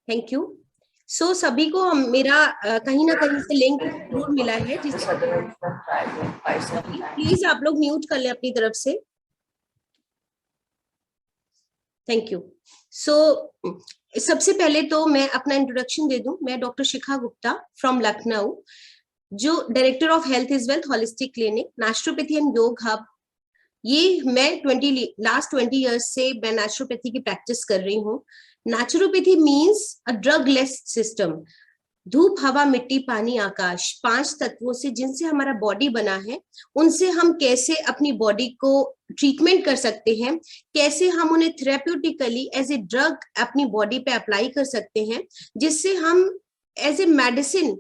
Thank you. सो सभी को मेरा कहीं ना कहीं से लिंक जरूर मिला है, जिससे प्लीज आप लोग म्यूट कर ले अपनी तरफ से। Thank you. सो सबसे पहले तो मैं अपना इंट्रोडक्शन दे दूं। मैं डॉक्टर शिखा गुप्ता फ्रॉम लखनऊ, जो director of health is wealth holistic clinic, naturopathy and Yog hub. ये मैं लास्ट 20 इयर्स से मैं नेचुरोपैथी की प्रैक्टिस कर रही हूँ। Naturopathy means a drug less system. धूप, हवा, मिट्टी, पानी, आकाश, 5 तत्वों से जिनसे हमारा बॉडी बना है, उनसे हम कैसे अपनी बॉडी को ट्रीटमेंट कर सकते हैं, कैसे हम उन्हें थेरेप्यूटिकली एज ए ड्रग अपनी बॉडी पे अप्लाई कर सकते हैं, जिससे हम एज ए मेडिसिन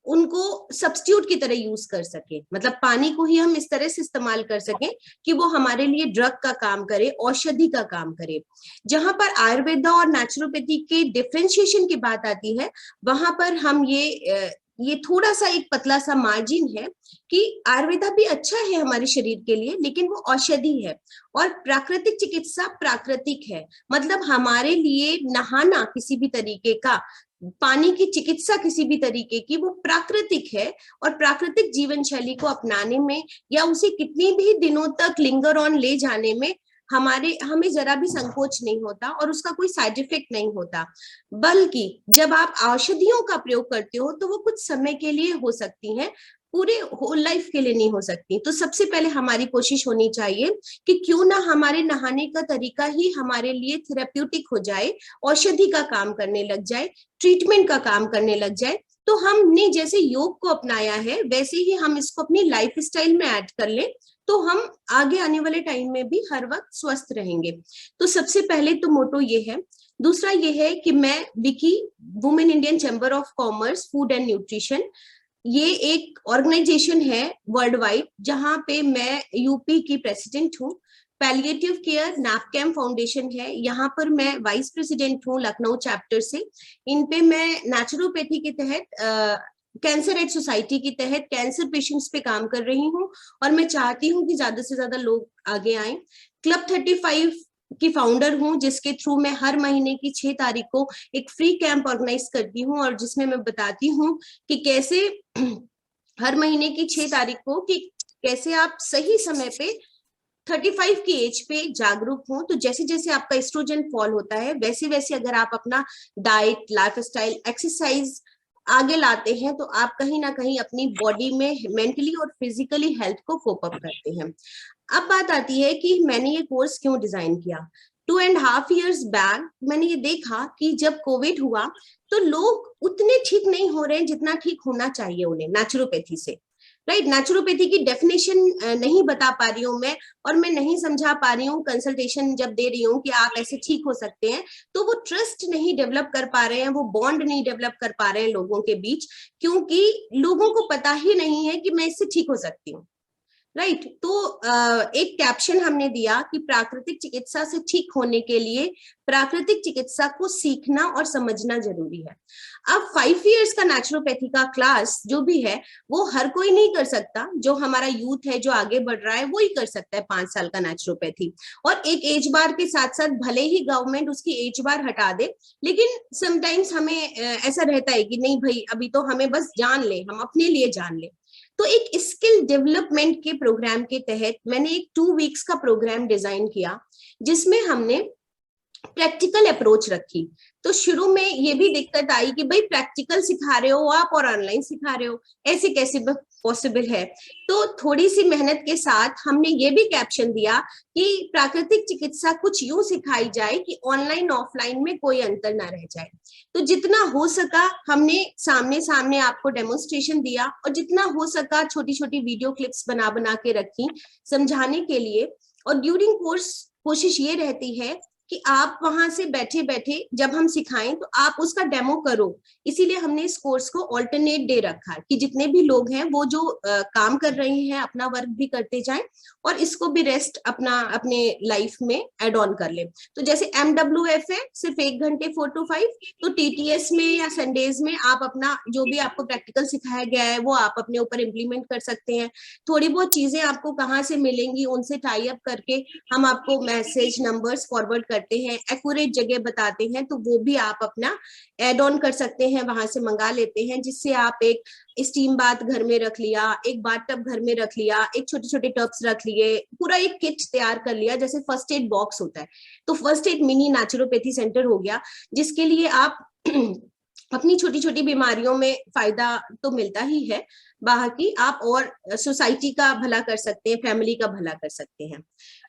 उनको सब्स्टिट्यूट की तरह यूज कर सके। मतलब पानी को ही हम इस तरह से इस्तेमाल कर सकें कि वो हमारे लिए ड्रग का काम करे, औषधि का काम करे। जहां पर आयुर्वेदा और नेचुरोपैथी के डिफरेंशिएशन की बात आती है, वहां पर हम ये थोड़ा सा एक पतला सा मार्जिन है कि आयुर्वेदा भी अच्छा है हमारे शरीर के लिए, लेकिन वो औषधि है। और प्राकृतिक चिकित्सा प्राकृतिक है, मतलब हमारे लिए नहाना किसी भी तरीके का, पानी की चिकित्सा किसी भी तरीके की, वो प्राकृतिक है। और प्राकृतिक जीवन शैली को अपनाने में या उसे कितनी भी दिनों तक लिंगर ऑन ले जाने में हमें जरा भी संकोच नहीं होता और उसका कोई साइड इफेक्ट नहीं होता। बल्कि जब आप औषधियों का प्रयोग करते हो तो वो कुछ समय के लिए हो सकती हैं, पूरे होल लाइफ के लिए नहीं हो सकती। तो सबसे पहले हमारी कोशिश होनी चाहिए कि क्यों ना हमारे नहाने का तरीका ही हमारे लिए थेरेप्यूटिक हो जाए, औषधि का काम करने लग जाए, ट्रीटमेंट का काम करने लग जाए। तो हमने जैसे योग को अपनाया है, वैसे ही हम इसको अपनी लाइफ स्टाइल में ऐड कर लें, तो हम आगे आने वाले टाइम में भी हर वक्त स्वस्थ रहेंगे। तो सबसे पहले तो मोटो ये है। दूसरा ये है कि मैं Vicky, women Indian chamber of commerce food and nutrition, ये एक ऑर्गेनाइजेशन है वर्ल्ड वाइड, जहां पे मैं यूपी की प्रेसिडेंट हूँ। पैलिएटिव केयर नैपकैम फाउंडेशन है, यहाँ पर मैं वाइस प्रेसिडेंट हूँ लखनऊ चैप्टर से। इन पे मैं नेचुरोपैथी के तहत कैंसर एड सोसाइटी के तहत कैंसर पेशेंट्स पे काम कर रही हूँ, और मैं चाहती हूँ कि ज्यादा से ज्यादा लोग आगे आए। क्लब 35 की फाउंडर हूँ, जिसके थ्रू मैं हर महीने की 6 तारीख को एक फ्री कैंप ऑर्गेनाइज करती हूँ, और जिसमें मैं बताती हूँ कि कैसे हर महीने की 6 तारीख को कि कैसे आप सही समय पे 35 की एज पे जागरूक हो। तो जैसे जैसे आपका एस्ट्रोजन फॉल होता है, वैसे वैसे अगर आप अपना डाइट, लाइफस्टाइल, एक्सरसाइज आगे लाते हैं, तो आप कहीं ना कहीं अपनी बॉडी में मेंटली और फिजिकली हेल्थ को कोप अप करते हैं। अब बात आती है कि मैंने ये कोर्स क्यों डिजाइन किया। 2.5 years बैक मैंने ये देखा कि जब कोविड हुआ तो लोग उतने ठीक नहीं हो रहे हैं जितना ठीक होना चाहिए उन्हें नेचुरोपैथी से। राइट, नेचुरोपैथी की डेफिनेशन नहीं बता पा रही हूँ मैं, और मैं नहीं समझा पा रही हूँ कंसल्टेशन जब दे रही हूँ कि आप ऐसे ठीक हो सकते हैं, तो वो ट्रस्ट नहीं डेवलप कर पा रहे हैं, वो बॉन्ड नहीं डेवलप कर पा रहे हैं लोगों के बीच, क्योंकि लोगों को पता ही नहीं है कि मैं इससे ठीक हो सकती हूँ। राइट, तो एक कैप्शन हमने दिया कि प्राकृतिक चिकित्सा से ठीक होने के लिए प्राकृतिक चिकित्सा को सीखना और समझना जरूरी है। अब 5 years का नेचुरोपैथी का क्लास जो भी है, वो हर कोई नहीं कर सकता। जो हमारा यूथ है जो आगे बढ़ रहा है, वो ही कर सकता है 5 साल का नेचुरोपैथी। और एक एज बार के साथ साथ भले ही गवर्नमेंट उसकी एज बार हटा दे, लेकिन समटाइम्स हमें ऐसा रहता है कि नहीं भाई, अभी तो हमें बस जान ले, हम अपने लिए जान ले। तो एक स्किल डेवलपमेंट के प्रोग्राम के तहत मैंने एक 2 weeks का प्रोग्राम डिजाइन किया, जिसमें हमने प्रैक्टिकल अप्रोच रखी। तो शुरू में ये भी दिक्कत आई कि भाई प्रैक्टिकल सिखा रहे हो आप और ऑनलाइन सिखा रहे हो, ऐसे कैसे पॉसिबल है। तो थोड़ी सी मेहनत के साथ हमने ये भी कैप्शन दिया कि प्राकृतिक चिकित्सा कुछ यूं सिखाई जाए कि ऑनलाइन ऑफलाइन में कोई अंतर ना रह जाए। तो जितना हो सका हमने सामने सामने आपको डेमोन्स्ट्रेशन दिया, और जितना हो सका छोटी छोटी वीडियो क्लिप्स बना बना के रखी समझाने के लिए। और ड्यूरिंग कोर्स कोशिश ये रहती है कि आप वहां से बैठे बैठे जब हम सिखाएं तो आप उसका डेमो करो। इसीलिए हमने इस कोर्स को ऑल्टरनेट डे रखा कि जितने भी लोग हैं वो जो काम कर रहे हैं अपना वर्क भी करते जाएं, और इसको भी रेस्ट अपना अपने लाइफ में एड ऑन कर ले। तो जैसे MWF है सिर्फ 1 घंटे 4 to 5, तो TTS में या संडेज में आप अपना जो भी आपको प्रैक्टिकल सिखाया गया है वो आप अपने ऊपर इम्प्लीमेंट कर सकते हैं। थोड़ी बहुत चीजें आपको कहाँ से मिलेंगी, उनसे टाई अप करके हम आपको मैसेज नंबर्स फॉरवर्ड कर करते हैं, एक्यूरेट जगह बताते हैं, तो वो भी आप अपना एड ऑन कर सकते हैं, वहां से मंगा लेते हैं, जिससे आप एक स्टीम बाथ घर में रख लिया, एक बाथ टब घर में रख लिया, एक छोटे छोटे टब्स रख लिए, पूरा एक किट तैयार कर लिया, जैसे फर्स्ट एड बॉक्स होता है, तो first aid mini naturopathy centre हो गया, जिसके लिए आप अपनी छोटी छोटी बीमारियों में फायदा तो मिलता ही है, बाकी आप और सोसाइटी का भला कर सकते हैं, फैमिली का भला कर सकते हैं।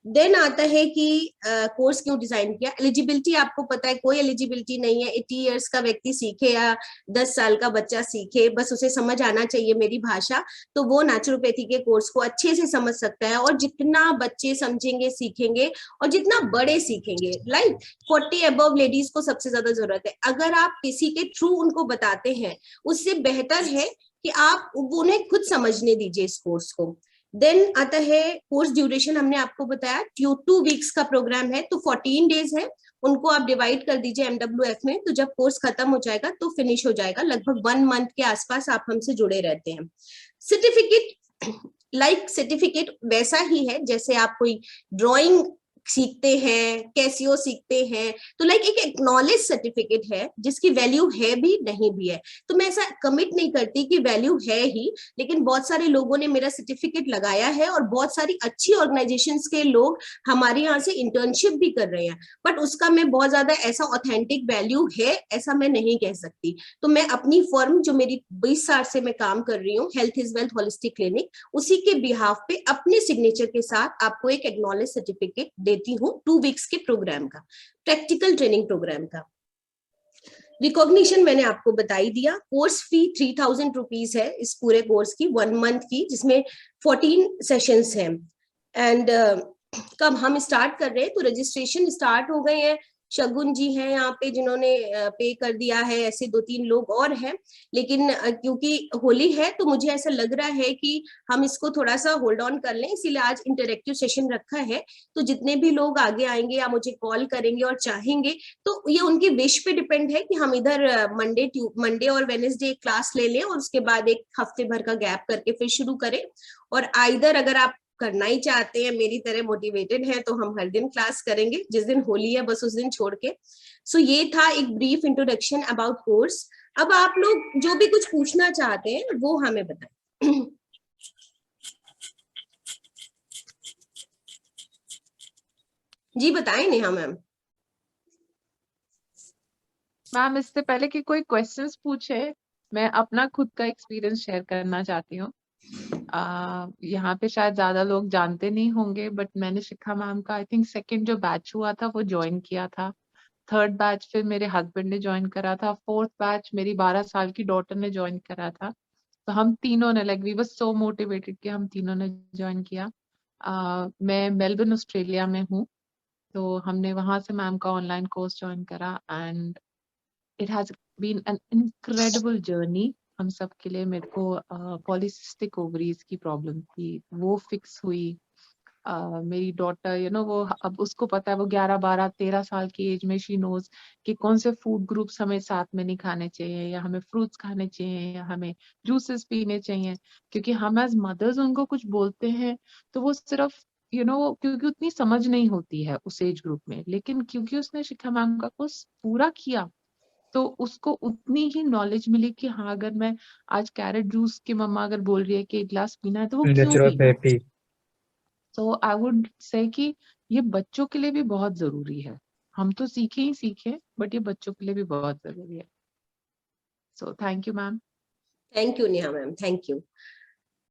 देन आता है कि कोर्स क्यों डिजाइन किया। एलिजिबिलिटी आपको पता है, कोई एलिजिबिलिटी नहीं है, 80 इयर्स का व्यक्ति सीखे या 10 साल का बच्चा सीखे, बस उसे समझ आना चाहिए मेरी भाषा, तो वो नेचुरोपैथी के कोर्स को अच्छे से समझ सकता है। और जितना बच्चे समझेंगे सीखेंगे और जितना बड़े सीखेंगे, लाइक 40 अबव लेडीज को सबसे ज्यादा जरूरत है, अगर आप किसी के थ्रू उनको बताते हैं, उससे बेहतर है कि आप उन्हें खुद समझने दीजिए इस कोर्स को। देन आता है कोर्स ड्यूरेशन, हमने आपको बताया 2 वीक्स का प्रोग्राम है, तो 14 डेज है, उनको आप डिवाइड कर दीजिए MWF में, तो जब कोर्स खत्म हो जाएगा तो फिनिश हो जाएगा, लगभग 1 मंथ के आसपास आप हमसे जुड़े रहते हैं। सर्टिफिकेट, लाइक सर्टिफिकेट वैसा ही है जैसे आप कोई ड्राइंग सीखते हैं, कैसियो सीखते हैं, तो लाइक एक एक्नॉलेज सर्टिफिकेट है जिसकी वैल्यू है भी नहीं भी है। तो मैं ऐसा कमिट नहीं करती कि वैल्यू है ही, लेकिन बहुत सारे लोगों ने मेरा सर्टिफिकेट लगाया है और बहुत सारी अच्छी ऑर्गेनाइजेशंस के लोग हमारे यहाँ से इंटर्नशिप भी कर रहे हैं, बट उसका मैं बहुत ज्यादा ऐसा ऑथेंटिक वैल्यू है ऐसा मैं नहीं कह सकती। तो मैं अपनी फर्म, जो मेरी 20 साल से मैं काम कर रही हूँ, health is wealth holistic clinic, उसी के बिहाफ पे अपने सिग्नेचर के साथ आपको एक एक्नॉलेज सर्टिफिकेट देती हूँ 2 वीक्स के प्रोग्राम का, प्रैक्टिकल ट्रेनिंग प्रोग्राम का। रिकॉग्निशन मैंने आपको बता ही दिया। कोर्स फी 3000 रुपीज है इस पूरे कोर्स की, 1 मंथ की, जिसमें 14 सेशंस हैं। एंड कब हम स्टार्ट कर रहे हैं, तो रजिस्ट्रेशन स्टार्ट हो गए हैं, शगुन जी हैं यहाँ पे जिन्होंने पे कर दिया है, ऐसे 2-3 लोग और हैं, लेकिन क्योंकि होली है तो मुझे ऐसा लग रहा है कि हम इसको थोड़ा सा होल्ड ऑन कर लें, इसीलिए आज इंटरेक्टिव सेशन रखा है। तो जितने भी लोग आगे आएंगे या मुझे कॉल करेंगे और चाहेंगे, तो ये उनकी विश पे डिपेंड है कि हम इधर मंडे और वेनेसडे क्लास ले लें और उसके बाद एक हफ्ते भर का गैप करके फिर शुरू करें। और आइदर अगर आप करना ही चाहते हैं, मेरी तरह मोटिवेटेड है, तो हम हर दिन क्लास करेंगे, जिस दिन होली है बस उस दिन छोड़ के। सो ये था एक ब्रीफ इंट्रोडक्शन अबाउट कोर्स। अब आप लोग जो भी कुछ पूछना चाहते हैं वो हमें बताएं। जी बताएं नेहा मैम। मैम इससे पहले कि कोई क्वेश्चंस पूछे, मैं अपना खुद का एक्सपीरियंस शेयर करना चाहती हूँ। यहाँ पे शायद ज्यादा लोग जानते नहीं होंगे, बट मैंने शिखा मैम का आई थिंक सेकंड जो बैच हुआ था वो ज्वाइन किया था। थर्ड बैच फिर मेरे हस्बैंड ने ज्वाइन करा था। फोर्थ बैच मेरी 12 साल की डॉटर ने ज्वाइन करा था। तो हम तीनों ने, like we were so motivated कि हम तीनों ने ज्वाइन किया। मैं मेलबर्न ऑस्ट्रेलिया में हूँ, तो हमने वहां से मैम का ऑनलाइन कोर्स ज्वाइन करा and it has been an incredible journey हम सब के लिए। मेरे को पॉलीसिस्टिक ओवरीज की प्रॉब्लम थी, वो फिक्स हुई। मेरी डॉटर वो अब उसको पता है, वो 11, 12, 13 साल की एज में शी नोज कि कौन से फूड ग्रुप्स हमें साथ में नहीं खाने चाहिए, या हमें फ्रूट्स खाने चाहिए, या हमें जूसेस पीने चाहिए। क्योंकि हम एज मदर्स उनको कुछ बोलते हैं तो वो सिर्फ क्योंकि उतनी समझ नहीं होती है उस एज ग्रुप में, लेकिन क्योंकि उसने शिखा मैम का कोर्स पूरा किया तो उसको उतनी ही नॉलेज मिली कि हाँ, अगर मैं आज कैरेट जूस की मम्मा अगर बोल रही है कि 1 गिलास पीना है तो वो क्यों पीना। नेचुरोपैथी। तो आई वुड से कि ये बच्चों के लिए भी बहुत जरूरी है। हम तो सीखे ही सीखे, बट ये बच्चों के लिए भी बहुत जरूरी है। सो thank you ma'am. Thank you Neha ma'am, thank you.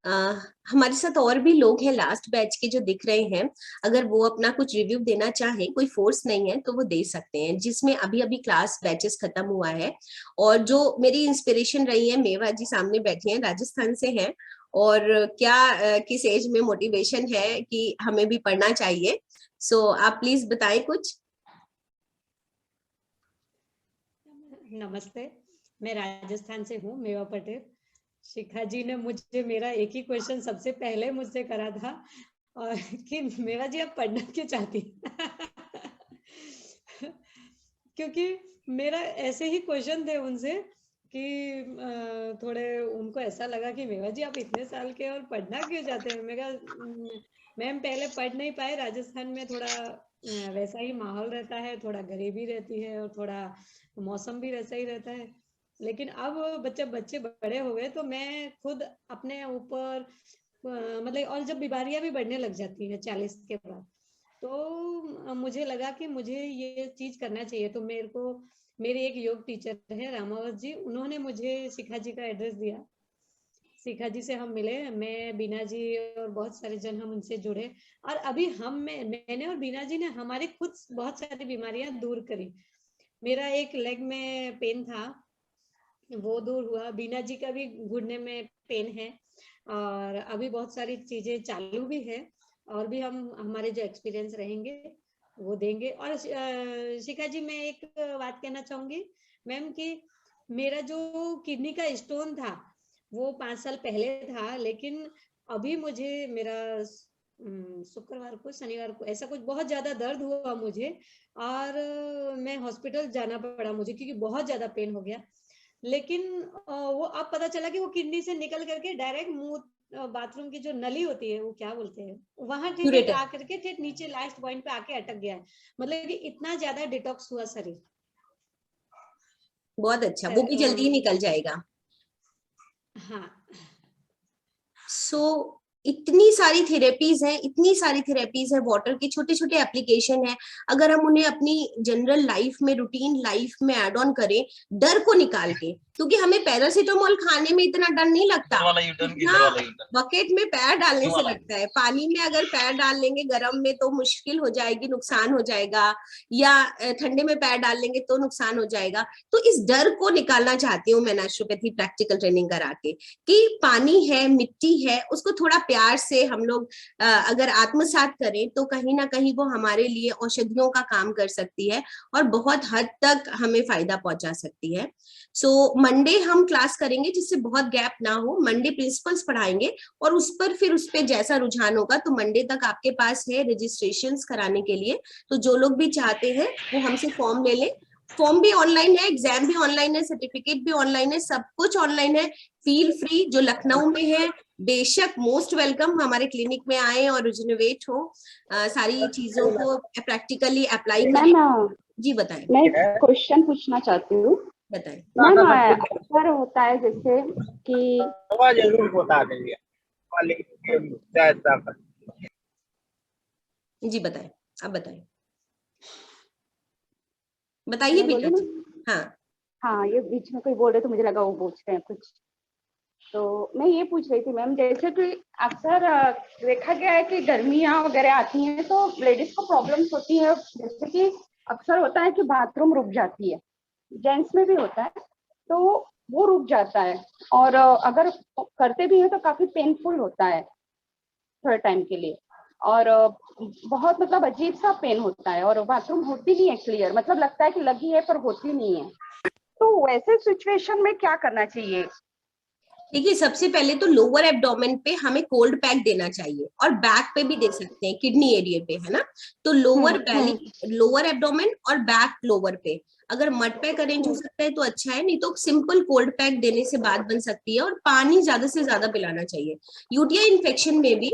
हमारे साथ और भी लोग हैं लास्ट बैच के जो दिख रहे हैं, अगर वो अपना कुछ रिव्यू देना चाहें, कोई फोर्स नहीं है तो वो दे सकते हैं, जिसमें अभी अभी क्लास बैचेस खत्म हुआ है। और जो मेरी इंस्पिरेशन रही है, मेवा जी सामने बैठी हैं, राजस्थान से हैं, और क्या किस एज में मोटिवेशन है कि हमें भी पढ़ना चाहिए। सो आप प्लीज बताएं कुछ। नमस्ते, मैं राजस्थान से हूँ, मेवा पटेल। शिखा जी ने मुझे मेरा एक ही क्वेश्चन सबसे पहले मुझसे करा था, और कि मेवा जी आप पढ़ना क्यों चाहती क्योंकि मेरा ऐसे ही क्वेश्चन थे उनसे कि थोड़े उनको ऐसा लगा कि मेवा जी आप इतने साल के और पढ़ना क्यों चाहते हैं। मैं कहा मैम पहले पढ़ नहीं पाए, राजस्थान में थोड़ा वैसा ही माहौल रहता है, थोड़ा गरीबी रहती है और थोड़ा मौसम भी वैसा ही रहता है। लेकिन अब बच्चे बड़े हो गए तो मैं खुद अपने ऊपर मतलब, और जब बीमारियां भी बढ़ने लग जाती हैं 40 के बाद, तो मुझे लगा कि मुझे ये चीज करना चाहिए। तो मेरे को मेरे एक योग टीचर है रामावत जी, उन्होंने मुझे शिखा जी का एड्रेस दिया। शिखा जी से हम मिले, मैं, बीना जी और बहुत सारे जन हम उनसे जुड़े। और अभी मैंने और बीना जी ने हमारी खुद बहुत सारी बीमारियां दूर करी। मेरा एक लेग में पेन था, वो दूर हुआ। बीना जी का भी घुटने में पेन है, और अभी बहुत सारी चीजें चालू भी है, और भी हम हमारे जो एक्सपीरियंस रहेंगे वो देंगे। और शिखा जी, मैं एक बात कहना चाहूंगी मैम कि मेरा जो किडनी का स्टोन था वो 5 साल पहले था, लेकिन अभी मुझे मेरा शुक्रवार को शनिवार को ऐसा कुछ बहुत ज्यादा दर्द हुआ मुझे, और मैं हॉस्पिटल जाना पड़ा मुझे क्योंकि बहुत ज्यादा पेन हो गया। लेकिन वो अब पता चला कि वो किडनी से निकल करके डायरेक्ट मुंह, बाथरूम की जो नली होती है वो क्या बोलते हैं, वहां ठीक यूरेटर। आकर के ठीक नीचे लास्ट पॉइंट पे आके अटक गया है। मतलब कि इतना ज्यादा डिटॉक्स हुआ शरीर। बहुत अच्छा, वो भी जल्दी ही निकल जाएगा। हाँ। सो इतनी सारी थेरेपीज हैं, इतनी सारी थेरेपीज है, वाटर के छोटे छोटे एप्लीकेशन है। अगर हम उन्हें अपनी जनरल लाइफ में, रूटीन लाइफ में ऐड ऑन करें, डर को निकाल के, क्योंकि हमें पैरासीटामोल खाने में इतना डर नहीं लगता, इतना बकेट में पैर डालने से लगता है। पानी में अगर पैर डाल लेंगे गर्म में तो मुश्किल हो जाएगी, नुकसान हो जाएगा, या ठंडे में पैर डाल लेंगे तो नुकसान हो जाएगा। तो इस डर को निकालना चाहती हूँ मैं नेचुरोपैथी प्रैक्टिकल ट्रेनिंग करा के, कि पानी है, मिट्टी है, उसको थोड़ा प्यार से हम लोग अगर आत्मसात करें तो कहीं ना कहीं वो हमारे लिए औषधियों का काम कर सकती है और बहुत हद तक हमें फायदा पहुंचा सकती है। सो मंडे हम क्लास करेंगे जिससे बहुत गैप ना हो। मंडे प्रिंसिपल्स पढ़ाएंगे और उस पर फिर उस पर जैसा रुझान होगा तो मंडे तक आपके पास है रजिस्ट्रेशंस कराने के लिए। तो जो लोग भी चाहते हैं वो हमसे फॉर्म ले लें। फॉर्म भी ऑनलाइन है, एग्जाम भी ऑनलाइन है, सर्टिफिकेट भी ऑनलाइन है, सब कुछ ऑनलाइन है। फील फ्री, जो लखनऊ में है बेशक मोस्ट वेलकम, हमारे क्लिनिक में आए और रिजनोवेट हो, सारी चीजों को प्रैक्टिकली अप्लाई करें। जी बताएं। मैं क्वेश्चन पूछना चाहती हूँ। बताएं मैम, अक्सर होता है जैसे कि जरूर बता देंगे। जी बताएं, आप बताएं, बताइए बेटा। हाँ, ये बीच में कोई बोल रहे तो मुझे लगा वो पूछ रहे हैं कुछ। तो मैं ये पूछ रही थी मैम, जैसे कि अक्सर देखा गया है कि गर्मियाँ वगैरह आती हैं तो लेडीज को प्रॉब्लम्स होती है। जैसे कि अक्सर होता है कि बाथरूम रुक जाती है, जेंट्स में भी होता है, तो वो रुक जाता है, और अगर करते भी हैं तो काफी पेनफुल होता है थोड़े टाइम के लिए, और बहुत मतलब अजीब सा पेन होता है, और बाथरूम होती नहीं है क्लियर, मतलब लगता है कि लगी है पर होती नहीं है। तो वैसे सिचुएशन में क्या करना चाहिए? देखिए, सबसे पहले तो लोअर एब्डोमेन पे हमें कोल्ड पैक देना चाहिए, और बैक पे भी दे सकते हैं, किडनी एरिया पे, है ना। तो लोअर बैली, लोअर एब्डोमेन और बैक लोअर पे अगर मड पैक अरेंज हो सकता है तो अच्छा है, नहीं तो सिंपल कोल्ड पैक देने से बात बन सकती है। और पानी ज्यादा से ज्यादा पिलाना चाहिए। यूटीआई इन्फेक्शन में भी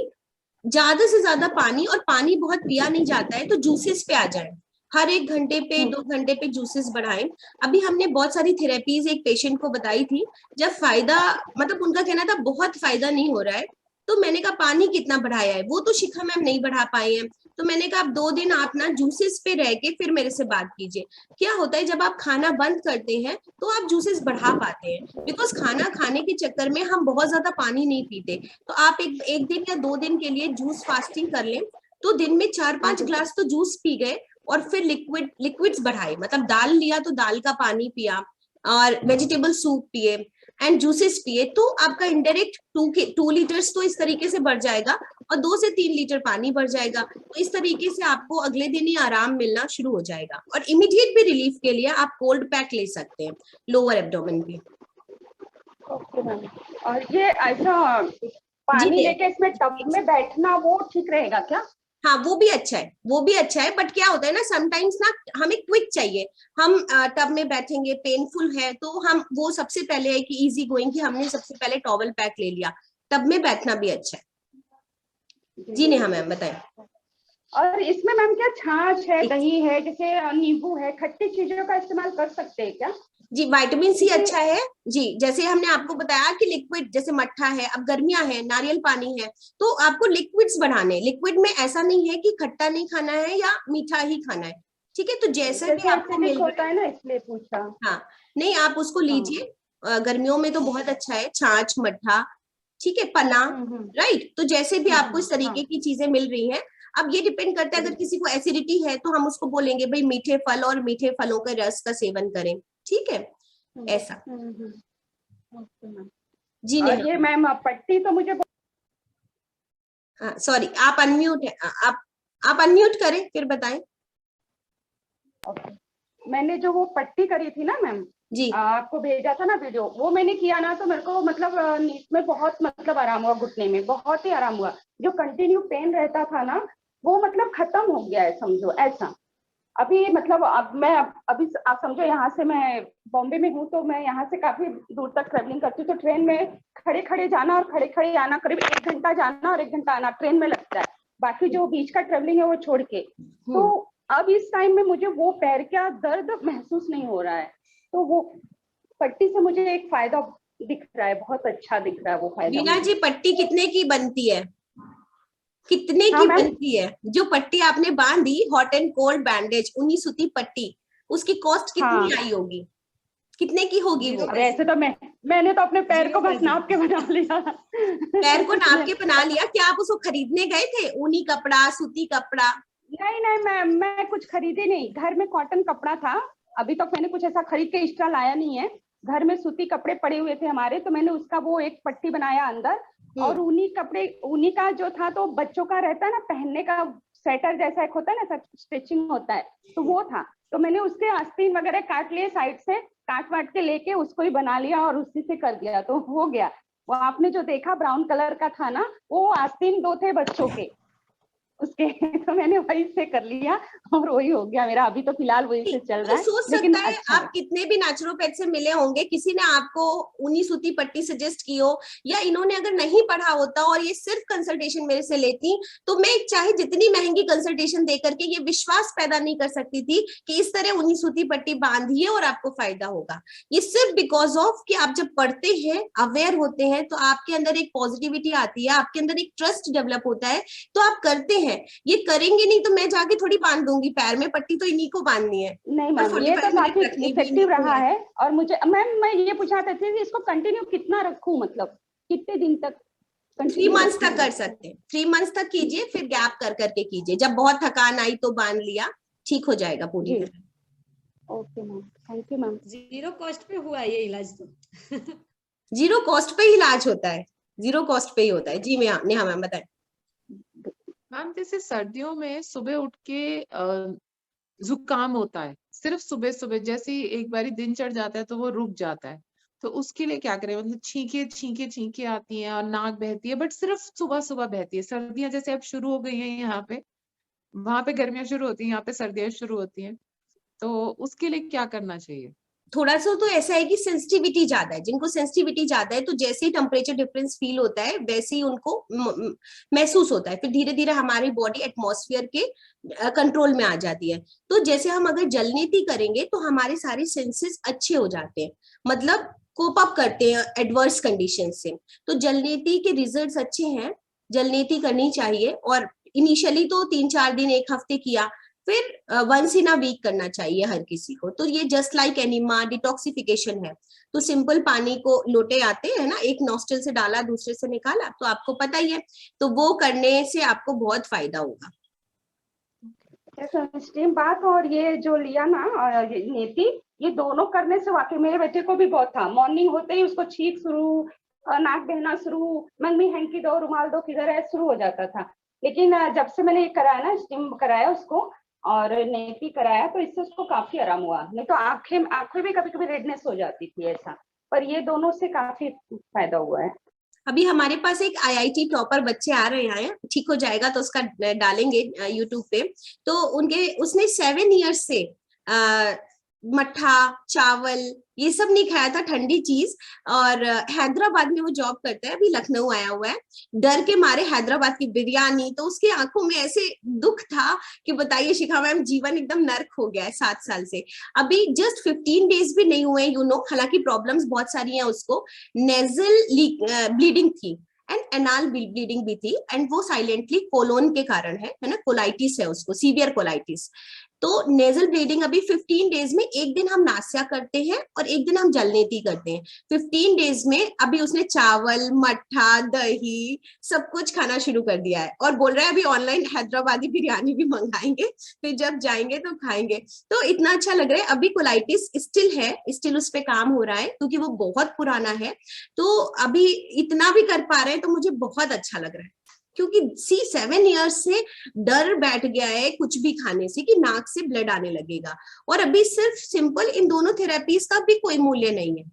ज्यादा से ज्यादा पानी, और पानी बहुत पिया नहीं जाता है तो जूसेस पे आ जाए। हर 1 घंटे पे 2 घंटे पे जूसेस बढ़ाएं। अभी हमने बहुत सारी थेरेपीज एक पेशेंट को बताई थी, जब फायदा, मतलब उनका कहना था बहुत फायदा नहीं हो रहा है, तो मैंने कहा पानी कितना बढ़ाया है, वो तो शिखा मैम नहीं बढ़ा पाई हैं। तो मैंने कहा आप 2 दिन आप ना जूसेस पे रह के फिर मेरे से बात कीजिए। क्या होता है जब आप खाना बंद करते हैं तो आप जूसेस बढ़ा पाते हैं, बिकॉज खाना खाने के चक्कर में हम बहुत ज्यादा पानी नहीं पीते। तो आप एक दिन या 2 दिन के लिए जूस फास्टिंग कर लें, तो दिन में 4-5 ग्लास तो जूस पी गए, और फिर लिक्विड्स बढ़ाए, मतलब दाल लिया तो दाल का पानी पिया, और वेजिटेबल सूप पिए एंड जूसेस पिए, तो आपका इनडायरेक्ट 2 लीटर्स तो इस तरीके से बढ़ जाएगा, और 2 से 3 लीटर पानी बढ़ जाएगा। तो इस तरीके से आपको अगले दिन ही आराम मिलना शुरू हो जाएगा। और इमीडिएट भी रिलीफ के लिए आप कोल्ड पैक ले सकते हैं लोअर एब्डोमेन पे। ओके मैम, और ये ऐसा पानी लेके इसमें टब में बैठना वो ठीक रहेगा क्या? हाँ, वो भी अच्छा है, वो भी अच्छा है, बट क्या होता है ना, समटाइम्स ना हमें क्विक चाहिए। हम टब में बैठेंगे, पेनफुल है, तो हम वो सबसे पहले है कि इजी गोइंग, कि हमने सबसे पहले टॉवल पैक ले लिया। टब में बैठना भी अच्छा है। जी नेहा मैम बताएं। और इसमें मैम क्या छाछ है, दही है, जैसे नींबू है, खट्टी चीजों का इस्तेमाल कर सकते हैं क्या? जी विटामिन सी अच्छा है जी। जैसे हमने आपको बताया कि लिक्विड जैसे मट्ठा है, अब गर्मियां है, नारियल पानी है, तो आपको लिक्विड्स बढ़ाने। लिक्विड में ऐसा नहीं है कि खट्टा नहीं खाना है या मीठा ही खाना है, ठीक है। तो जैसे भी आपको एसिडिक मिल होता रहा है ना, इसलिए पूछा। हाँ, नहीं आप उसको लीजिए। गर्मियों में तो बहुत अच्छा है छाछ, मट्ठा, ठीक है, पना, राइट। तो जैसे भी आपको इस तरीके की चीजें मिल रही हैं, अब ये डिपेंड करता है, अगर किसी को एसिडिटी है तो हम उसको बोलेंगे भाई मीठे फल और मीठे फलों के रस का सेवन करें, ठीक है, ऐसा। Okay ma'am. जी और नहीं, ये मैम पट्टी तो मुझे सॉरी आप अनम्यूट है, आप अनम्यूट करें फिर बताएं। मैंने जो वो पट्टी करी थी ना मैम, जी आपको भेजा था ना वीडियो, वो मैंने किया ना, तो मेरे को मतलब नीच में बहुत मतलब आराम हुआ, घुटने में बहुत ही आराम हुआ। जो कंटिन्यू पेन रहता था ना, वो मतलब खत्म हो गया है समझो ऐसा। अभी मतलब अब मैं अभी आप समझो, यहाँ से मैं बॉम्बे में हूँ, तो मैं यहाँ से काफी दूर तक ट्रेवलिंग करती हूँ, तो ट्रेन में खड़े खड़े जाना और खड़े खड़े आना, करीब 1 घंटा जाना और 1 घंटा आना ट्रेन में लगता है। बाकी जो बीच का ट्रेवलिंग है वो छोड़ के, तो अब इस टाइम में मुझे वो पैर का दर्द महसूस नहीं हो रहा है। तो वो पट्टी से मुझे एक फायदा दिख रहा है, बहुत अच्छा दिख रहा है वो फायदा। मीना जी पट्टी कितने की बनती है, कितने हाँ की मैम, बनती है? जो पट्टी आपने बांधी, हॉट एंड कोल्ड बैंडेज, ऊनी सूती पट्टी, उसकी कॉस्ट कितनी हाँ आई होगी, कितने की होगी वो? अब ऐसे तो मैंने तो अपने पैर को बस नाप के बना लिया। पैर को नाप के बना लिया? क्या आप उसको खरीदने गए थे, ऊनी कपड़ा, सूती कपड़ा? नहीं नहीं मैं कुछ खरीदे नहीं, घर में कॉटन कपड़ा था। अभी तक मैंने कुछ ऐसा खरीद के एक्स्ट्रा लाया नहीं है। घर में सूती कपड़े पड़े हुए थे हमारे, तो मैंने उसका वो एक पट्टी बनाया अंदर। और ऊनी कपड़े, ऊनी का जो था, तो बच्चों का रहता है ना पहनने का, स्वेटर जैसा एक होता है ना, स्टिचिंग होता है, तो वो था। तो मैंने उसके आस्तीन वगैरह काट लिए, साइड से काट वाट के लेके उसको ही बना लिया और उसी से कर दिया, तो हो गया। वो आपने जो देखा ब्राउन कलर का था ना, वो आस्तीन 2 थे बच्चों के उसके, तो मैंने वही से कर लिया और वही हो गया मेरा। अभी तो फिलहाल वही से चल रहा है, सोच लेकिन सकता है अच्छा आप कितने भी नेचुरोपैथ से मिले होंगे, किसी ने आपको ऊनी सूती पट्टी सजेस्ट की हो, या इन्होंने अगर नहीं पढ़ा होता और ये सिर्फ कंसल्टेशन मेरे से लेती, तो मैं चाहे जितनी महंगी कंसल्टेशन दे करके ये विश्वास पैदा नहीं कर सकती थी कि इस तरह ऊनी सूती पट्टी बांधिए और आपको फायदा होगा। ये सिर्फ बिकॉज ऑफ कि आप जब पढ़ते हैं, अवेयर होते हैं, तो आपके अंदर एक पॉजिटिविटी आती है, आपके अंदर एक ट्रस्ट डेवलप होता है, तो आप करते हैं। ये करेंगे नहीं तो मैं जाके थोड़ी बांध दूंगी पैर में, पट्टी तो इन्हीं को बांधनी है। नहीं मैम, ये तो काफी इफेक्टिव रहा है। और मुझे मैम, मैं ये पूछा था कि इसको कंटिन्यू कितना रखूं, मतलब कितने दिन तक? 3 मंथ्स तक कर सकते हैं, 3 मंथ्स तक कीजिए, फिर गैप कर करके कीजिए। जब बहुत थकान आई तो बांध लिया, ठीक हो जाएगा पूरी तरह। Okay ma'am, thank you ma'am. 0 cost पे हुआ ये इलाज तो। 0 कॉस्ट पे ही इलाज होता है, 0 कॉस्ट पे ही होता है जी। नेहा मैम बताएं। मैम जैसे सर्दियों में सुबह उठ के जुकाम होता है, सिर्फ सुबह सुबह, जैसे ही एक बारी दिन चढ़ जाता है तो वो रुक जाता है, तो उसके लिए क्या करें? मतलब छींके छींके छींके आती हैं और नाक बहती है, बट सिर्फ सुबह सुबह बहती है। सर्दियां जैसे अब शुरू हो गई हैं यहाँ पे, वहां पे गर्मियां शुरू होती हैं, यहाँ पे सर्दियां शुरू होती हैं, तो उसके लिए क्या करना चाहिए? थोड़ा सा तो ऐसा है कि सेंसिटिविटी ज्यादा है, जिनको सेंसिटिविटी ज्यादा है, तो जैसे ही टेम्परेचर डिफरेंस फील होता है वैसे ही उनको महसूस होता है, फिर धीरे धीरे हमारी बॉडी एटमॉस्फेयर के कंट्रोल में आ जाती है। तो जैसे हम अगर जलनेती करेंगे तो हमारे सारे सेंसेस अच्छे हो जाते हैं, मतलब कोप अप करते हैं एडवर्स कंडीशन से। तो जलनेती के रिजल्ट्स अच्छे हैं, जलनेती करनी चाहिए। और इनिशियली तो 3-4 दिन, 1 हफ्ते किया, फिर वंस इन अ वीक करना चाहिए हर किसी को। तो ये जस्ट लाइक एनिमा, डिटॉक्सिफिकेशन है। तो सिंपल पानी को, लोटे आते हैं ना, एक नॉस्ट्रल से डाला दूसरे से निकाला, तो आपको पता ही है, तो वो करने से आपको बहुत फायदा होगा। स्टीम बात और ये जो लिया ना नेती, ये दोनों करने से वाकई मेरे बेटे को भी बहुत था। मॉर्निंग होते ही उसको छींक शुरू, नाक बहना शुरू, मम्मी हैंकी दो, रुमाल दो, किधर है, शुरू हो जाता था। लेकिन जब से मैंने ये कराया ना, स्टीम कराया उसको और नेती कराया, तो इससे उसको काफी आराम हुआ। नहीं तो आंखें भी कभी कभी रेडनेस हो जाती थी ऐसा, पर ये दोनों से काफी फायदा हुआ है। अभी हमारे पास एक IIT टॉपर बच्चे आ रहे हैं, ठीक हो जाएगा तो उसका डालेंगे YouTube पे। तो उसने 7 इयर्स से मट्ठा, चावल, ये सब नहीं खाया था, ठंडी चीज। और हैदराबाद में वो जॉब करता है, अभी लखनऊ आया हुआ है। डर के मारे हैदराबाद की बिरयानी, तो उसकी आंखों में ऐसे दुख था कि बताइए शिखा मैम, जीवन एकदम नर्क हो गया है 7 साल से। अभी जस्ट 15 डेज भी नहीं हुए, हालांकि प्रॉब्लम्स बहुत सारी हैं उसको। नेजल ब्लीडिंग थी एंड एनाल ब्लीडिंग भी थी, एंड वो साइलेंटली कोलोन के कारण है ना, कोलाइटिस है उसको, सीवियर कोलाइटिस। तो नेजल ब्लीडिंग अभी 15 डेज में एक दिन हम नास्या करते हैं और एक दिन हम जलनेती करते हैं। 15 डेज में अभी उसने चावल, मट्ठा, दही सब कुछ खाना शुरू कर दिया है, और बोल रहा है अभी ऑनलाइन हैदराबादी बिरयानी भी मंगाएंगे, फिर जब जाएंगे तो खाएंगे। तो इतना अच्छा लग रहा है। अभी कोलाइटिस स्टिल है, स्टिल उस पर काम हो रहा है क्योंकि वो बहुत पुराना है। तो अभी इतना भी कर पा रहे हैं तो मुझे बहुत अच्छा लग रहा है, क्योंकि 7 ईयर्स से डर बैठ गया है कुछ भी खाने से कि नाक से ब्लड आने लगेगा। और अभी सिर्फ सिंपल इन दोनों थेरेपीज का भी कोई मूल्य नहीं है।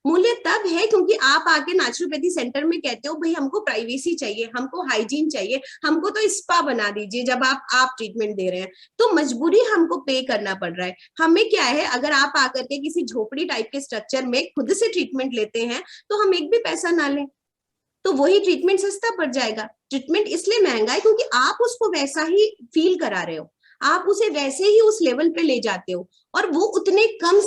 मूल्य तब है क्योंकि आप आके नेचुरोपैथी सेंटर में कहते हो भाई हमको प्राइवेसी चाहिए, हमको हाइजीन चाहिए, हमको तो स्पा बना दीजिए जब आप ट्रीटमेंट दे रहे हैं, तो मजबूरी हमको पे करना पड़ रहा है। हमें क्या है, अगर आप आकर के किसी झोपड़ी टाइप के स्ट्रक्चर में खुद से ट्रीटमेंट लेते हैं तो हम एक भी पैसा ना लें, तो वही ट्रीटमेंट सस्ता पड़ जाएगा। ट्रीटमेंट इसलिए महंगा है क्योंकि आप उसको वैसा ही फील करा रहे हो, आप उसे वैसे ही उस लेवल पे ले जाते हो, और वो उतने कम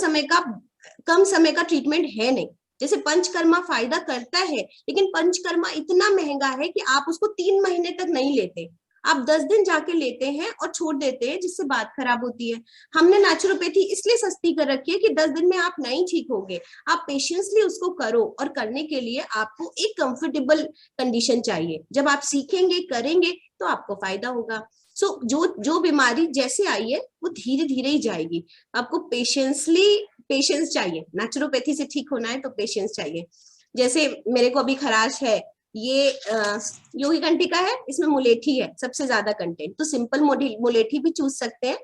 समय का ट्रीटमेंट है नहीं। जैसे पंचकर्मा फायदा करता है, लेकिन पंचकर्मा इतना महंगा है कि आप उसको 3 महीने तक नहीं लेते, आप 10 दिन जाके लेते हैं और छोड़ देते हैं, जिससे बात खराब होती है। हमने नेचुरोपैथी इसलिए सस्ती कर रखी है कि 10 दिन में आप नहीं ठीक होगे, आप पेशेंसली उसको करो, और करने के लिए आपको एक कंफर्टेबल कंडीशन चाहिए। जब आप सीखेंगे, करेंगे, तो आपको फायदा होगा। सो जो बीमारी जैसे आई है वो धीरे धीरे ही जाएगी। आपको पेशेंस चाहिए, नेचुरोपैथी से ठीक होना है तो पेशेंस चाहिए। जैसे मेरे को अभी खराश है, ये योगी कंटिका है, इसमें मुलेठी है सबसे ज्यादा कंटेंट, तो सिंपल मुलेठी भी चूज सकते हैं।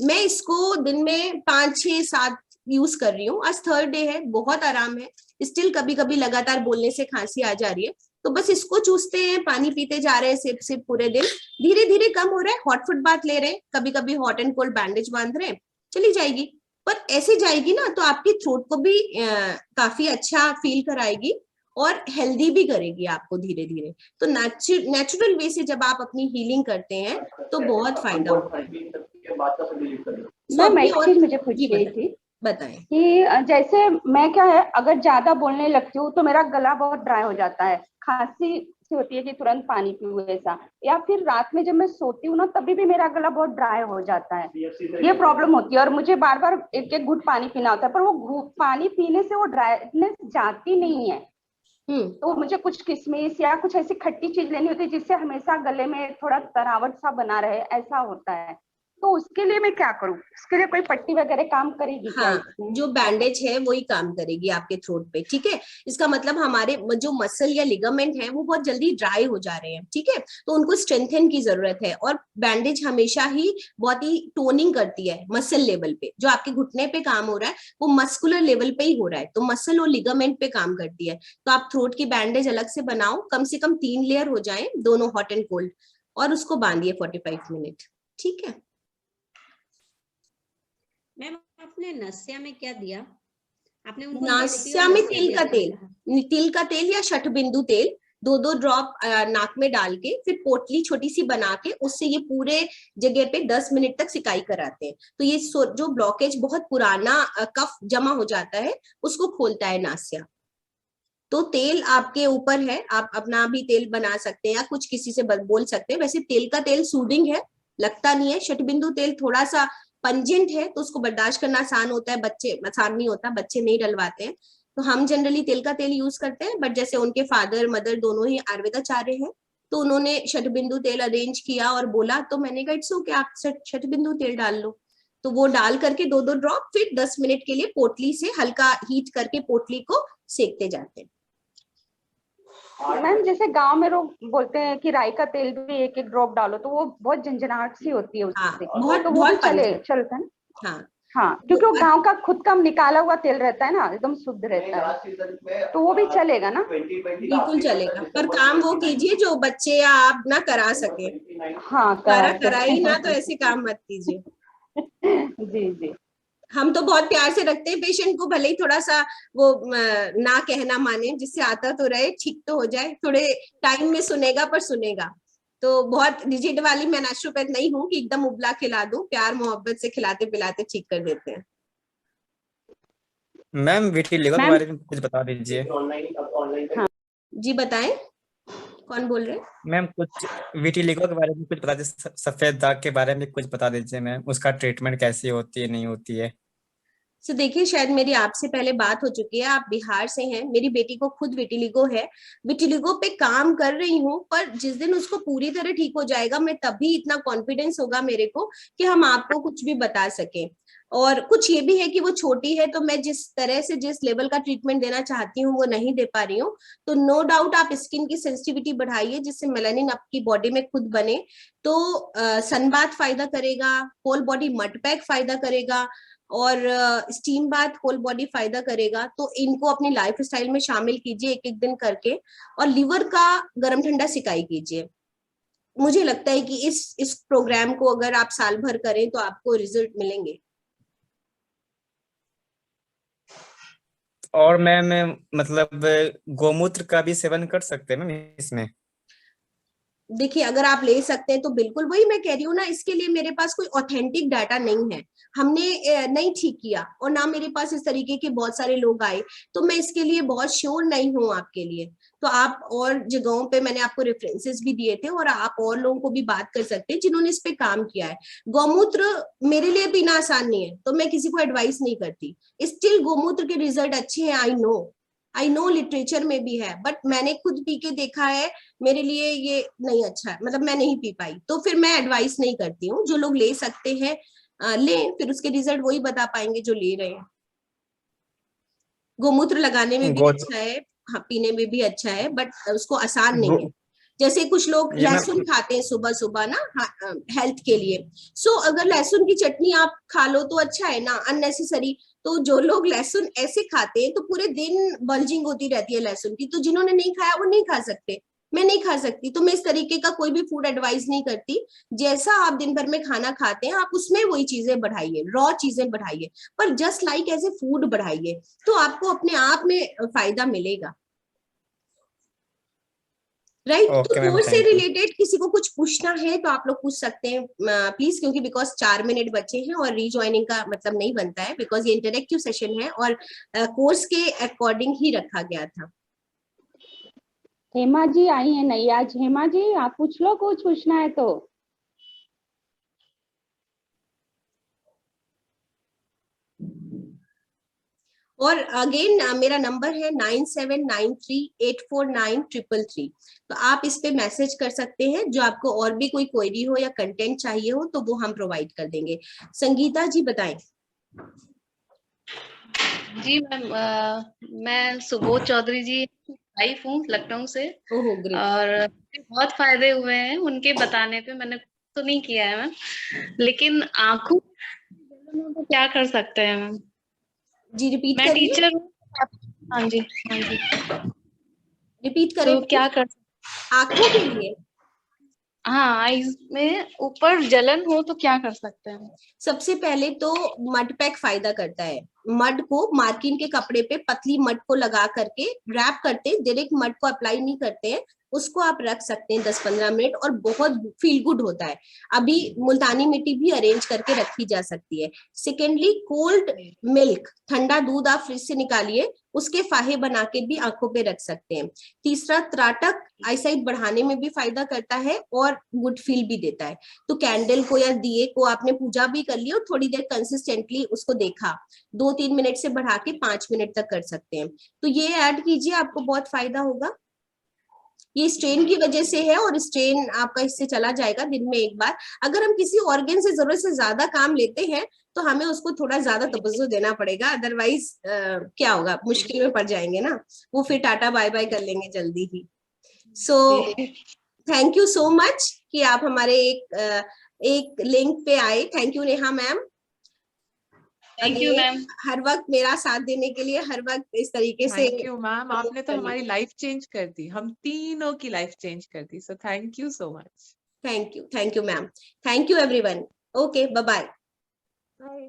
मैं इसको दिन में 5, 6, 7 यूज कर रही हूँ। आज 3rd डे है, बहुत आराम है। स्टिल कभी कभी लगातार बोलने से खांसी आ जा रही है, तो बस इसको चूसते हैं, पानी पीते जा रहे हैं सिप सिप पूरे दिन, धीरे धीरे कम हो रहा है। हॉट फुट बाथ ले रहे हैं, कभी कभी हॉट एंड कोल्ड बैंडेज बांध रहे हैं, चली जाएगी। पर ऐसे जाएगी ना तो आपकी थ्रोट को भी काफी अच्छा फील कराएगी और हेल्दी भी करेगी आपको धीरे धीरे। तो नेचुरल वे से जब आप अपनी हीलिंग करते हैं तो बहुत फायदा होता है। मैम एक चीज मुझे पूछनी थी, बताएं कि जैसे मैं क्या है, अगर ज्यादा बोलने लगती हूँ तो मेरा गला बहुत ड्राई हो जाता है, खांसी सी होती है कि तुरंत पानी पीऊँ ऐसा, या फिर रात में जब मैं सोती हूँ ना तभी भी मेरा गला बहुत ड्राई हो जाता है, ये प्रॉब्लम होती है। और मुझे बार बार एक एक घूंट पानी पीना होता है, पर वो पानी पीने से वो ड्राइनेस जाती नहीं है। तो मुझे कुछ किशमिश या कुछ ऐसी खट्टी चीज लेनी होती है जिससे हमेशा गले में थोड़ा तरावट सा बना रहे, ऐसा होता है। तो उसके लिए मैं क्या करूं? उसके लिए कोई पट्टी वगैरह काम करेगी? हाँ, जो बैंडेज है वही काम करेगी आपके थ्रोट पे, ठीक है। इसका मतलब हमारे जो मसल या लिगामेंट है वो बहुत जल्दी ड्राई हो जा रहे हैं, ठीक है, तो उनको स्ट्रेंथन की जरूरत है। और बैंडेज हमेशा ही बहुत ही टोनिंग करती है मसल लेवल पे। जो आपके घुटने पे काम हो रहा है वो मस्कुलर लेवल पे ही हो रहा है, तो मसल और लिगामेंट पे काम करती है। तो आप थ्रोट की बैंडेज अलग से बनाओ, कम से कम 3 लेयर हो जाए, दोनों हॉट एंड कोल्ड, और उसको बांधिए 45 मिनट, ठीक है। मैम आपने नस्या में क्या दिया? आपने उनको नास्या में तिल का तेल या शठबिंदु तेल 2-2 ड्रॉप नाक में डाल के, फिर पोटली छोटी सी बना के उससे ये पूरे जगह पे 10 मिनट तक सिकाई कराते हैं। तो ये जो ब्लॉकेज बहुत पुराना कफ जमा हो जाता है उसको खोलता है नास्या। तो तेल आपके ऊपर है, आप अपना भी तेल बना सकते हैं या कुछ किसी से बोल सकते हैं। वैसे तेल का तेल सूदिंग है, लगता नहीं है। शठबिंदु तेल थोड़ा सा पंजेंट है तो उसको बर्दाश्त करना आसान होता है, आसान नहीं होता, बच्चे नहीं डलवाते हैं। तो हम जनरली तेल का तेल यूज करते हैं, बट जैसे उनके फादर मदर दोनों ही आयुर्वेदाचार्य हैं तो उन्होंने शठबिंदु तेल अरेंज किया और बोला, तो मैंने कहा इट्स ओके, आप शठबिंदु तेल डाल लो। तो वो डाल करके 2-2 ड्रॉप, फिर 10 मिनट के लिए पोटली से हल्का हीट करके पोटली को सेकते जाते हैं। मैम जैसे गांव में लोग बोलते हैं कि राई का तेल भी 1-1 ड्रॉप डालो, तो वो बहुत झंझनाहट सी होती है उससे। हाँ, तो वो भी चलता है। हाँ हाँ, क्योंकि वो गांव का खुद का निकाला हुआ तेल रहता है ना, एकदम शुद्ध रहता है, तो वो भी चलेगा ना? बिल्कुल चलेगा, पर काम वो कीजिए जो बच्चे या आप ना करा सके। हाँ, करा ही ना तो ऐसे काम मत कीजिए। जी जी। हम तो बहुत प्यार से रखते हैं पेशेंट को, भले ही थोड़ा सा वो ना कहना माने, जिससे आता तो रहे, ठीक तो हो जाए, थोड़े टाइम में सुनेगा पर सुनेगा। तो बहुत रिजिड वाली मैं नेचुरोपैथ नहीं हूँ कि एकदम उबला खिला दूं, प्यार मोहब्बत से खिलाते पिलाते ठीक कर देते हैं। मैम विटिलिगो के मैम बारे में कुछ बता दीजिए। जी बताएं, कौन बोल रहे हैं? मैम कुछ विटिलिगो के बारे में कुछ बता दीजिए, सफेद दाग के बारे में कुछ बता दीजिए मैम, उसका ट्रीटमेंट कैसी होती है, नहीं होती है। तो देखिए, शायद मेरी आपसे पहले बात हो चुकी है, आप बिहार से हैं, मेरी बेटी को खुद विटिलिगो है, विटिलिगो पे काम कर रही हूँ, पर जिस दिन उसको पूरी तरह ठीक हो जाएगा, मैं तभी इतना कॉन्फिडेंस होगा मेरे को कि हम आपको कुछ भी बता सकें। और कुछ ये भी है कि वो छोटी है, तो मैं जिस तरह से जिस लेवल का ट्रीटमेंट देना चाहती हूँ वो नहीं दे पा रही हूँ। तो नो डाउट आप स्किन की सेंसिटिविटी बढ़ाइए, जिससे मेलानिन आपकी बॉडी में खुद बने। तो सनबाथ फायदा करेगा, होल बॉडी मड पैक फायदा करेगा, और स्टीम बाथ होल बॉडी फायदा करेगा। तो इनको अपनी लाइफ स्टाइल में शामिल कीजिए एक एक दिन करके, और लीवर का गर्म ठंडा सिकाई कीजिए। मुझे लगता है कि इस प्रोग्राम को अगर आप साल भर करें तो आपको रिजल्ट मिलेंगे। और मैम मतलब गोमूत्र का भी सेवन कर सकते हैं मैम इसमें? देखिए, अगर आप ले सकते हैं तो बिल्कुल, वही मैं कह रही हूँ ना, इसके लिए मेरे पास कोई ऑथेंटिक डाटा नहीं है, हमने नहीं ठीक किया, और ना मेरे पास इस तरीके के बहुत सारे लोग आए, तो मैं इसके लिए बहुत श्योर नहीं हूँ आपके लिए। तो आप और जगहों पे मैंने आपको रेफरेंसेस भी दिए थे, और आप और लोगों को भी बात कर सकते हैं जिन्होंने इस पे काम किया है। गौमूत्र मेरे लिए पीना आसान नहीं है, तो मैं किसी को एडवाइस नहीं करती। स्टिल गौमूत्र के रिजल्ट अच्छे हैं, आई नो लिटरेचर में भी है, बट मैंने खुद पी के देखा है, मेरे लिए ये नहीं अच्छा है, मतलब मैं नहीं पी पाई, तो फिर मैं एडवाइस नहीं करती हूँ। जो लोग ले सकते हैं लें, फिर उसके रिजल्ट वही बता पाएंगे जो ले रहे हैं। गोमूत्र लगाने में भी गो अच्छा है, हाँ, पीने में भी अच्छा है, बट उसको आसान गो नहीं है। जैसे कुछ लोग ये मैम लहसुन खाते हैं सुबह सुबह ना, हेल्थ के लिए। सो अगर लहसुन की चटनी आप खा लो तो अच्छा है ना, अननेसेसरी। तो जो लोग लहसुन ऐसे खाते हैं तो पूरे दिन बल्जिंग होती रहती है लहसुन की, तो जिन्होंने नहीं खाया वो नहीं खा सकते, मैं नहीं खा सकती। तो मैं इस तरीके का कोई भी फूड एडवाइस नहीं करती। जैसा आप दिन भर में खाना खाते हैं, आप उसमें वही चीजें बढ़ाइए, रॉ चीजें बढ़ाइए, पर just like as a food बढ़ाइए, तो आपको अपने आप में फायदा मिलेगा। राइट। तो ओके मैम, कोर्स से थैंक यू। रिलेटेड किसी को कुछ पूछना है तो आप लोग पूछ सकते हैं प्लीज, क्योंकि बिकॉज 4 मिनट बचे हैं और रीज्वाइनिंग का मतलब नहीं बनता है, बिकॉज ये इंटरेक्टिव सेशन है और कोर्स के अकॉर्डिंग ही रखा गया था। हेमा जी आई है नहीं आज? हेमा जी आप पूछ लो, कुछ पूछना है तो। और अगेन मेरा नंबर है 9793849333। तो आप इस पे मैसेज कर सकते हैं, जो आपको और भी कोई क्वेरी हो या कंटेंट चाहिए हो तो वो हम प्रोवाइड कर देंगे। संगीता जी बताएं। जी मैम, मैं सुबोध चौधरी जी वाइफ हूँ लखनऊ से। ओहो ग्रेट। और बहुत फायदे हुए हैं उनके बताने पे, मैंने तो नहीं किया है मैम, लेकिन आंखों को क्या कर सकते हैं मैम? जी रिपीट मैं करिए, टीचर हूँ। हाँ जी, हाँ जी। रिपीट करें तो क्या प्लीज। कर, आंखों के लिए हाँ आईज में ऊपर जलन हो तो क्या कर सकते हैं? सबसे पहले तो मड पैक फायदा करता है। मड को मार्किन के कपड़े पे पतली मड को लगा करके रैप करते हैं, डायरेक्ट मड को अप्लाई नहीं करते हैं, उसको आप रख सकते हैं 10-15 मिनट, और बहुत फील गुड होता है। अभी मुल्तानी मिट्टी भी अरेंज करके रखी जा सकती है। सेकेंडली, कोल्ड मिल्क, ठंडा दूध आप फ्रिज से निकालिए, उसके फाहे बना के भी आंखों पे रख सकते हैं। तीसरा, त्राटक आईसाइट बढ़ाने में भी फायदा करता है और गुड फील भी देता है। तो कैंडल को या दिए को आपने पूजा भी कर ली और थोड़ी देर कंसिस्टेंटली उसको देखा, 2-3 मिनट से बढ़ा के 5 मिनट तक कर सकते हैं। तो ये ऐड कीजिए, आपको बहुत फायदा होगा। ये स्ट्रेन की वजह से है, और स्ट्रेन आपका इससे चला जाएगा दिन में एक बार। अगर हम किसी ऑर्गन से जरूरत से ज्यादा काम लेते हैं तो हमें उसको थोड़ा ज्यादा तवज्जो देना पड़ेगा, अदरवाइज क्या होगा, मुश्किल में पड़ जाएंगे ना, वो फिर टाटा बाय बाय कर लेंगे जल्दी ही। So thank you so much कि आप हमारे एक लिंक पे आए। Thank you Neha ma'am, thank you ma'am. हर वक्त मेरा साथ देने के लिए, हर वक्त इस तरीके से। थैंक यू मैम, आपने तो हमारी लाइफ चेंज कर दी, हम तीनों की लाइफ चेंज कर दी, so thank you so much. Thank you ma'am, thank you everyone. Okay, bye bye. Bye.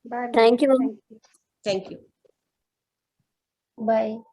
Bye. Thank you, ma'am. Thank you. Thank you. Bye.